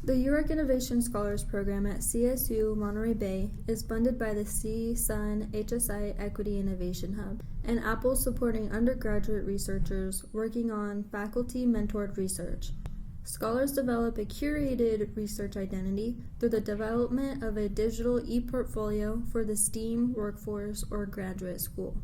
The UREC Innovation Scholars Program at CSU Monterey Bay is funded by the CSUN HSI Equity Innovation Hub, and Apple supporting undergraduate researchers working on faculty-mentored research. Scholars develop a curated research identity through the development of a digital e-portfolio for the STEAM workforce or graduate school.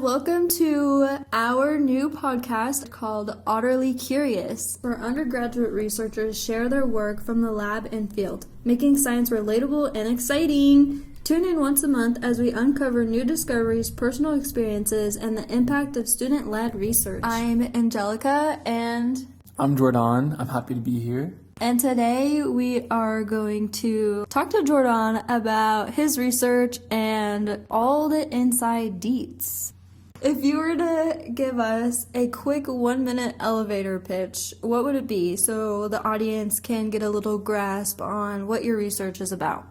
Welcome to our new podcast called Otterly Curious, where undergraduate researchers share their work from the lab and field, making science relatable and exciting. Tune in once a month as we uncover new discoveries, personal experiences, and the impact of student-led research. I'm Angelica, and I'm Jourdan. I'm happy to be here. And today we are going to talk to Jourdan about his research and all the inside deets. If you were to give us a quick 1-minute elevator pitch, what would it be so the audience can get a little grasp on what your research is about?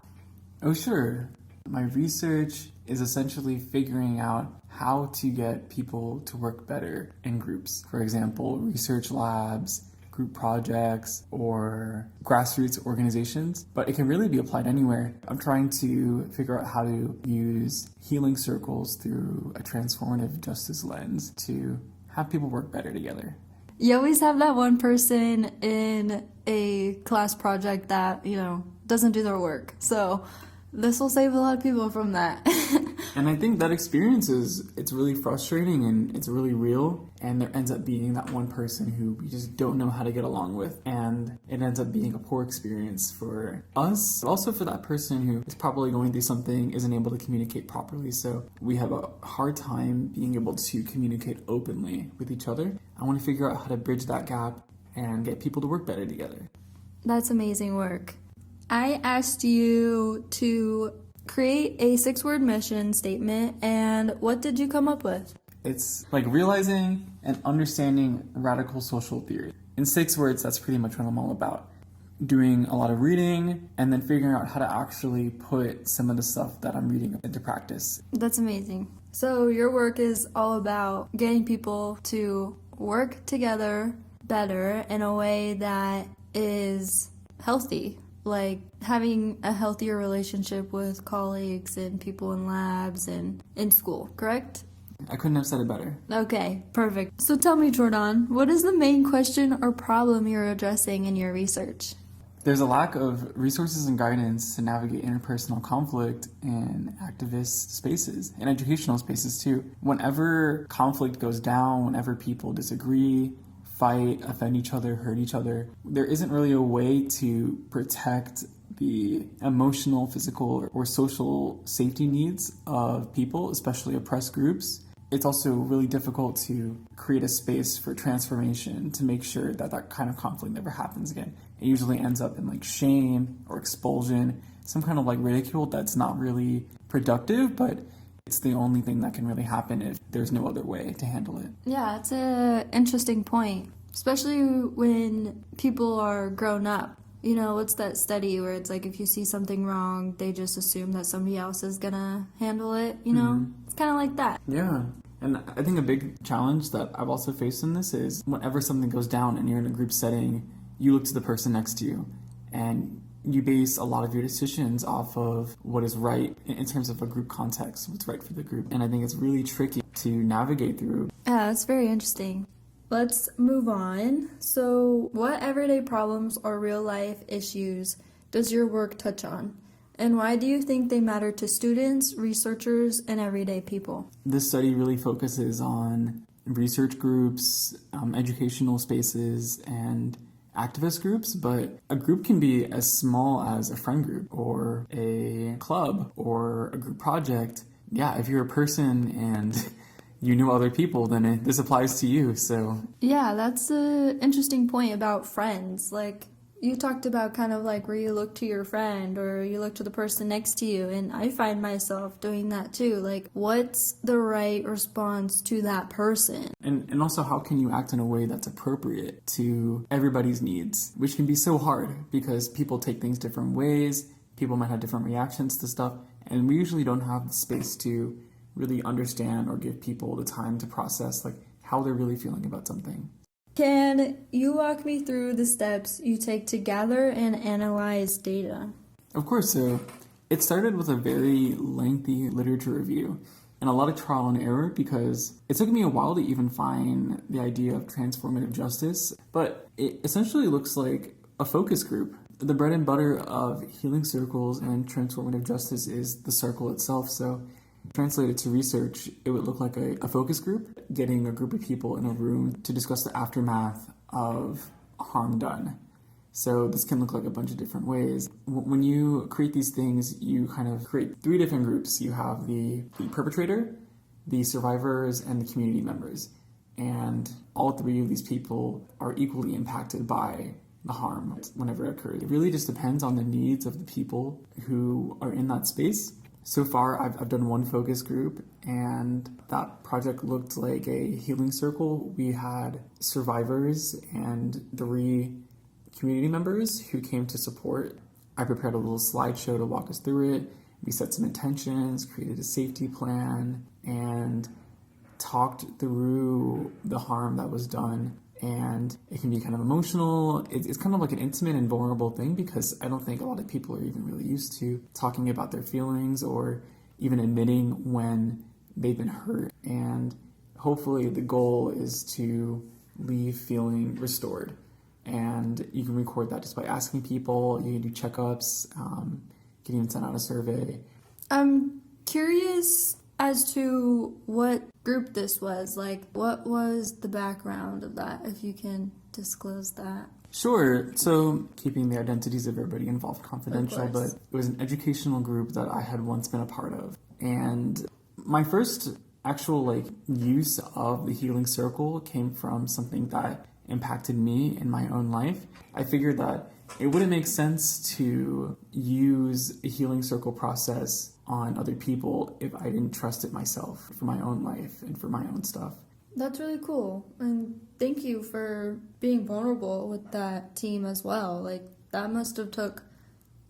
Oh, sure. My research is essentially figuring out how to get people to work better in groups. For example, research labs, group projects, or grassroots organizations, but it can really be applied anywhere. I'm trying to figure out how to use healing circles through a transformative justice lens to have people work better together. You always have that one person in a class project that, doesn't do their work. So this will save a lot of people from that. And I think that experience it's really frustrating and it's really real. And there ends up being that one person who we just don't know how to get along with. And it ends up being a poor experience for us, but also for that person who is probably going through something, isn't able to communicate properly. So we have a hard time being able to communicate openly with each other. I want to figure out how to bridge that gap and get people to work better together. That's amazing work. I asked you to create a 6-word mission statement, and what did you come up with? It's like realizing and understanding radical social theory. In 6 words, that's pretty much what I'm all about. Doing a lot of reading and then figuring out how to actually put some of the stuff that I'm reading into practice. That's amazing. So your work is all about getting people to work together better in a way that is healthy. Like having a healthier relationship with colleagues and people in labs and in school, correct? I couldn't have said it better. Okay, perfect. So tell me, Jourdan, what is the main question or problem you're addressing in your research? There's a lack of resources and guidance to navigate interpersonal conflict in activist spaces, and educational spaces too. Whenever conflict goes down, whenever people disagree, fight, offend each other, hurt each other, there isn't really a way to protect the emotional, physical, or social safety needs of people, especially oppressed groups. It's also really difficult to create a space for transformation to make sure that that kind of conflict never happens again. It usually ends up in shame or expulsion, some kind of ridicule that's not really productive, but it's the only thing that can really happen if there's no other way to handle it. Yeah, it's an interesting point, especially when people are grown up. What's that study where it's if you see something wrong, they just assume that somebody else is gonna handle it, It's kind of like that. Yeah. And I think a big challenge that I've also faced in this is whenever something goes down and you're in a group setting, you look to the person next to you and you base a lot of your decisions off of what is right in terms of a group context, what's right for the group. And I think it's really tricky to navigate through. Yeah, that's very interesting. Let's move on. So, what everyday problems or real life issues does your work touch on? And why do you think they matter to students, researchers, and everyday people? This study really focuses on research groups, educational spaces, and activist groups, but a group can be as small as a friend group or a club or a group project. Yeah, if you're a person and you know other people, then this applies to you. So yeah, that's an interesting point about friends. you talked about kind of like where you look to your friend or you look to the person next to you, and I find myself doing that too. Like, what's the right response to that person? And also, how can you act in a way that's appropriate to everybody's needs, which can be so hard because people take things different ways, people might have different reactions to stuff, and we usually don't have the space to really understand or give people the time to process like how they're really feeling about something. Can you walk me through the steps you take to gather and analyze data? Of course. So it started with a very lengthy literature review and a lot of trial and error because it took me a while to even find the idea of transformative justice, but it essentially looks like a focus group. The bread and butter of healing circles and transformative justice is the circle itself. So translated to research, it would look like a focus group, getting a group of people in a room to discuss the aftermath of harm done. So this can look like a bunch of different ways. When you create these things, you kind of create three different groups. You have the perpetrator, the survivors, and the community members. And all three of these people are equally impacted by the harm whenever it occurs. It really just depends on the needs of the people who are in that space. So far, I've done one focus group, and that project looked like a healing circle. We had survivors and 3 community members who came to support. I prepared a little slideshow to walk us through it. We set some intentions, created a safety plan, and talked through the harm that was done. And it can be kind of emotional. It's kind of like an intimate and vulnerable thing because I don't think a lot of people are even really used to talking about their feelings or even admitting when they've been hurt. And hopefully the goal is to leave feeling restored. And you can record that just by asking people. You can do checkups. You can even send out a survey. I'm curious as to what group this was. Like, what was the background of that, if you can disclose that? Sure. So keeping the identities of everybody involved confidential, but it was an educational group that I had once been a part of. And my first actual use of the healing circle came from something that impacted me in my own life. I figured that it wouldn't make sense to use a healing circle process on other people if I didn't trust it myself for my own life and for my own stuff. That's really cool. And thank you for being vulnerable with that team as well. Like, that must have took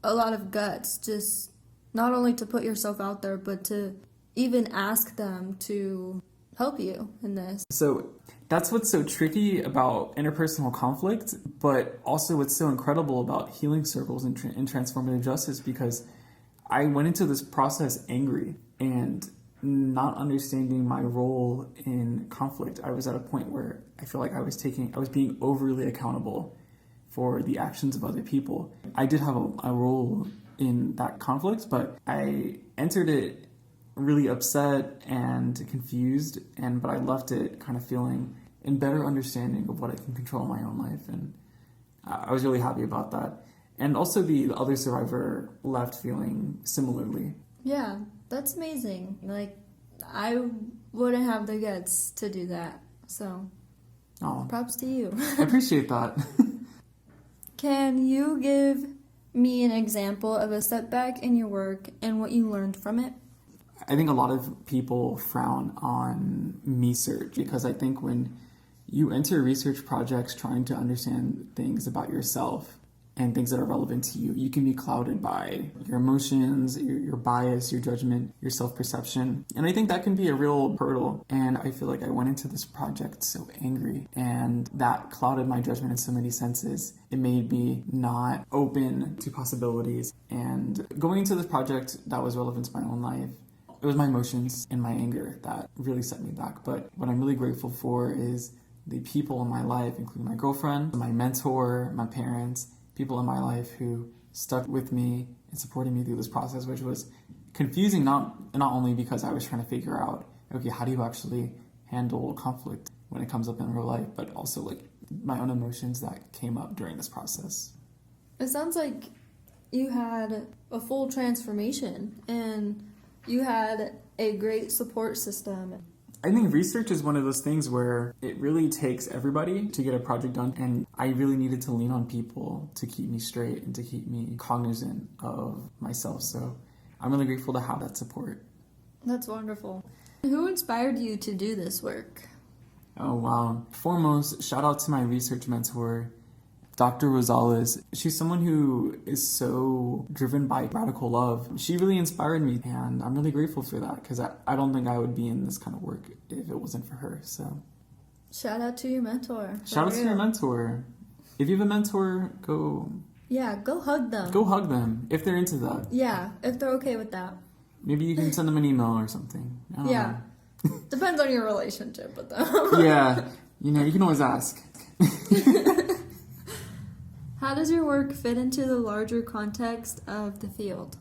a lot of guts, just not only to put yourself out there, but to even ask them to help you in this. So that's what's so tricky about interpersonal conflict, but also what's so incredible about healing circles and transformative justice, because I went into this process angry and not understanding my role in conflict. I was at a point where I feel like I was being overly accountable for the actions of other people. I did have a role in that conflict, but I entered it really upset and confused, but I left it kind of feeling in better understanding of what I can control in my own life, and I was really happy about that. And also the other survivor left feeling similarly. Yeah, that's amazing. Like, I wouldn't have the guts to do that, so props to you. I appreciate that. Can you give me an example of a setback in your work and what you learned from it? I think a lot of people frown on me-search because I think when you enter research projects trying to understand things about yourself and things that are relevant to you, you can be clouded by your emotions, your bias, your judgment, your self-perception. And I think that can be a real hurdle. And I feel like I went into this project so angry, and that clouded my judgment in so many senses. It made me not open to possibilities. And going into this project that was relevant to my own life, it was my emotions and my anger that really set me back. But what I'm really grateful for is the people in my life, including my girlfriend, my mentor, my parents, people in my life who stuck with me and supported me through this process, which was confusing, not only because I was trying to figure out, okay, how do you actually handle conflict when it comes up in real life, but also my own emotions that came up during this process. It sounds like you had a full transformation and you had a great support system. I think research is one of those things where it really takes everybody to get a project done, and I really needed to lean on people to keep me straight and to keep me cognizant of myself. So I'm really grateful to have that support. That's wonderful. Who inspired you to do this work? Oh, wow. Foremost, shout out to my research mentor, Dr. Rosales. She's someone who is so driven by radical love. She really inspired me, and I'm really grateful for that, because I don't think I would be in this kind of work if it wasn't for her. So Shout out to your mentor. shout out to your mentor. If you have a mentor, go hug them. Go hug them if they're into that. Yeah, if they're okay with that. Maybe you can send them an email or something. I don't know. Depends on your relationship with them. Yeah, you can always ask. How does your work fit into the larger context of the field?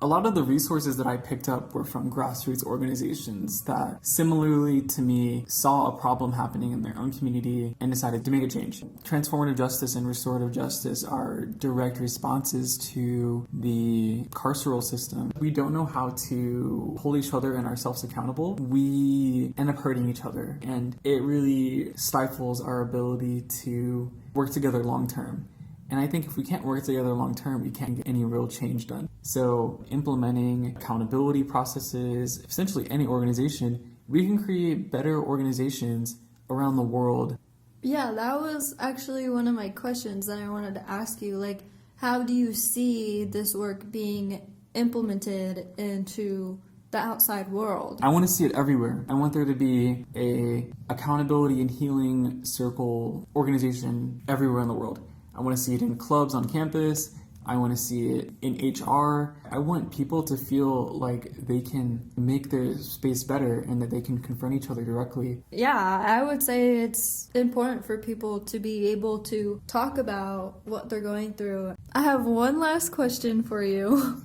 A lot of the resources that I picked up were from grassroots organizations that similarly to me saw a problem happening in their own community and decided to make a change. Transformative justice and restorative justice are direct responses to the carceral system. We don't know how to hold each other and ourselves accountable. We end up hurting each other, and it really stifles our ability to work together long term. And I think if we can't work together long term, we can't get any real change done. So implementing accountability processes, essentially any organization, we can create better organizations around the world. Yeah, that was actually one of my questions that I wanted to ask you. Like, how do you see this work being implemented into the outside world? I want to see it everywhere. I want there to be a accountability and healing circle organization everywhere in the world. I want to see it in clubs on campus. I want to see it in HR. I want people to feel like they can make their space better and that they can confront each other directly. Yeah, I would say it's important for people to be able to talk about what they're going through. I have one last question for you.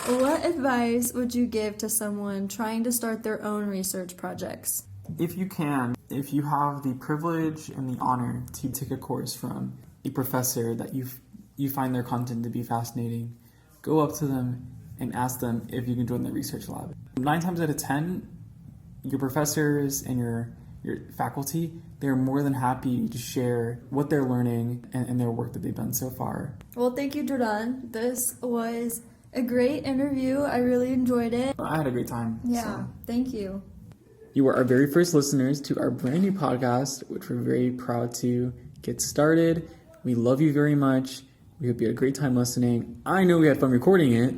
What advice would you give to someone trying to start their own research projects? If you have the privilege and the honor to take a course from a professor that you find their content to be fascinating, go up to them and ask them if you can join the research lab. 9 times out of 10, your professors and your faculty, they're more than happy to share what they're learning and their work that they've done so far. Well, thank you, Jourdan. This was a great interview. I really enjoyed it. I had a great time. Yeah, thank you. You are our very first listeners to our brand new podcast, which we're very proud to get started. We love you very much. We hope you had a great time listening. I know we had fun recording it.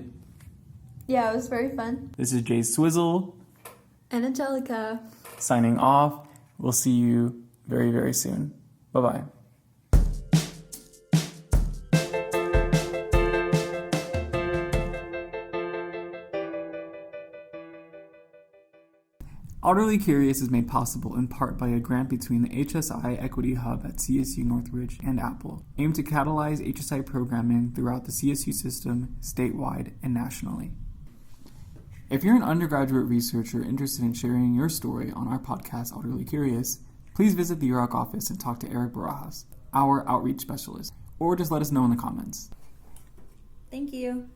Yeah, it was very fun. This is J-Swizzle And Angelica. signing off. We'll see you very, very soon. Bye-bye. Otterly Curious is made possible in part by a grant between the HSI Equity Hub at CSU Northridge and Apple, aimed to catalyze HSI programming throughout the CSU system, statewide and nationally. If you're an undergraduate researcher interested in sharing your story on our podcast, Otterly Curious, please visit the UROC office and talk to Eric Barajas, our outreach specialist, or just let us know in the comments. Thank you.